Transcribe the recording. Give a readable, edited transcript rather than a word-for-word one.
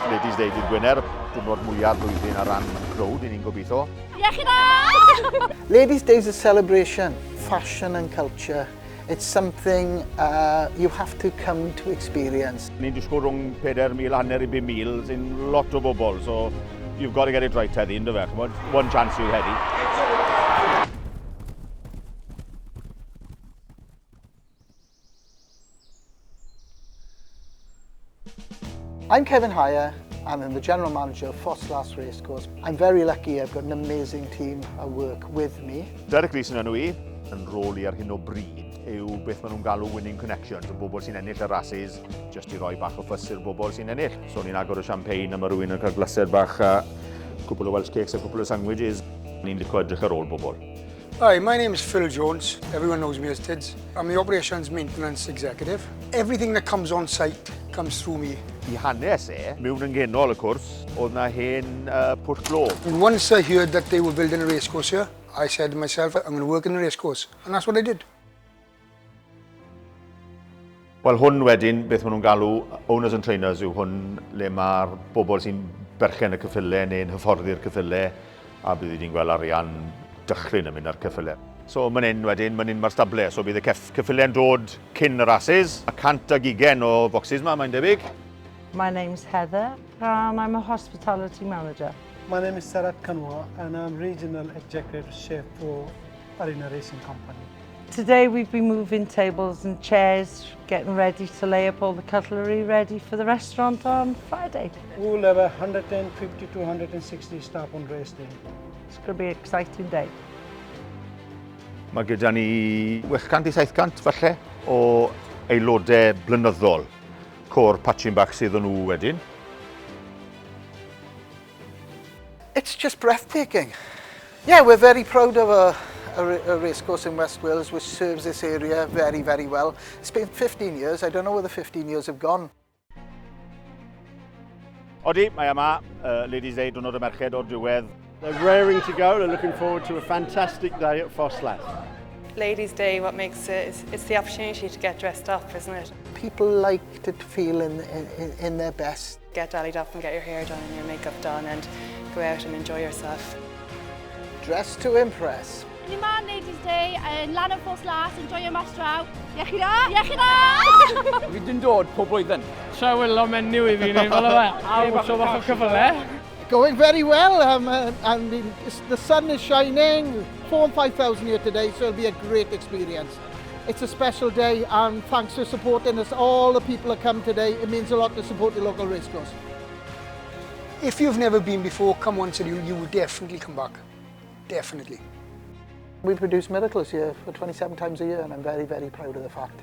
Ladies Day dydd Gwener, diwrnod mwyaf blwyddyn ar ran crowd i ni'n gobeithio. Iechyd o! Ladies Day is a celebration, fashion and culture. It's something you have to come to experience. Ni'n disgwyl rhwng 4,000 hanner i 5,000 sy'n lot o bobl, so you've got to get it right heddi, ynddo fe? One chance yw heddi. I'm Kevin Hire and I'm the General Manager of Ffos Las Racecourse. I'm very lucky I've got an amazing team of work with me. Ydych yn enw i, yn rôl i ar hyn o bryd, yw beth maen nhw'n galw winning connections, y bobl sy'n ennill y rhasys, jyst i roi bach o ffys i'r bobl sy'n ennill. So ni'n agor o champagne a mae rhywun yn cael glasur bach a cwbl o Welsh cakes a cwbl o sandwiches. Ni'n licio edrych ar ôl bobl. Hi, my name is Phil Jones. Everyone knows me as Tids. I'm the Operations Maintenance Executive. Everything that comes on site comes through me. I hanes mewn yn genol y cwrs, oedd na hen pwll glo. And once I heard that they were building a racecourse here, I said to myself, I'm going to work in a racecourse. And that's what I did. Wel, hwn wedyn, beth maen nhw'n galw owners and trainers yw hwn le mae'r bobl sy'n berchen y cyffyle neu'n hyfforddi'r cyffyle a bydd i'n gweld arian dychryn yn mynd ar cyffyle. So mae'n un wedyn, mae'n un mae'r stable, so bydd y cyffyle'n dod cyn y rhasys, a 120 o bocsys mae'n debyg. My name's Heather and I'm a hospitality manager. My name is Sarat Kanwa and I'm Regional Executive Chef for Arena Racing Company. Today we've been moving tables and chairs, getting ready to lay up all the cutlery ready for the restaurant on Friday. We'll have 150 to 160 staff on race day. It's going to be an exciting day. Mae gyda ni 800 i 700 falle o aelodau blynyddol. Cwr patching bach sydd nhw wedyn. It's just breathtaking. Yeah, we're very proud of a racecourse in West Wales which serves this area very, very well. It's been 15 years. I don't know where the 15 years have gone. Odi, mae yma, Ladies Day, diwrnod y merched o'r diwedd. They're raring to go. They're looking forward to a fantastic day at Ffos Las. Ladies' Day, what makes it is it's the opportunity to get dressed up, isn't it? People like to feel in their best. Get dallied up and get your hair done and your makeup done and go out and enjoy yourself. Dress to impress. Ni man Ladies Day yn lan o Ffos Las, enjoyo mas draw. Iechyd o! Iechyd o! Fi dyn dod pob blwyddyn. Trawel o menyw I fi neu fel yma. A bach o cyfle. Going very well, and the sun is shining. 4,000 and 5,000 here today, so it'll be a great experience. It's a special day, and thanks for supporting us. All the people that come today, it means a lot to support the local racecourse. If you've never been before, come once and you will definitely come back. Definitely. We produce miracles here for 27 times a year, and I'm very, very proud of the fact.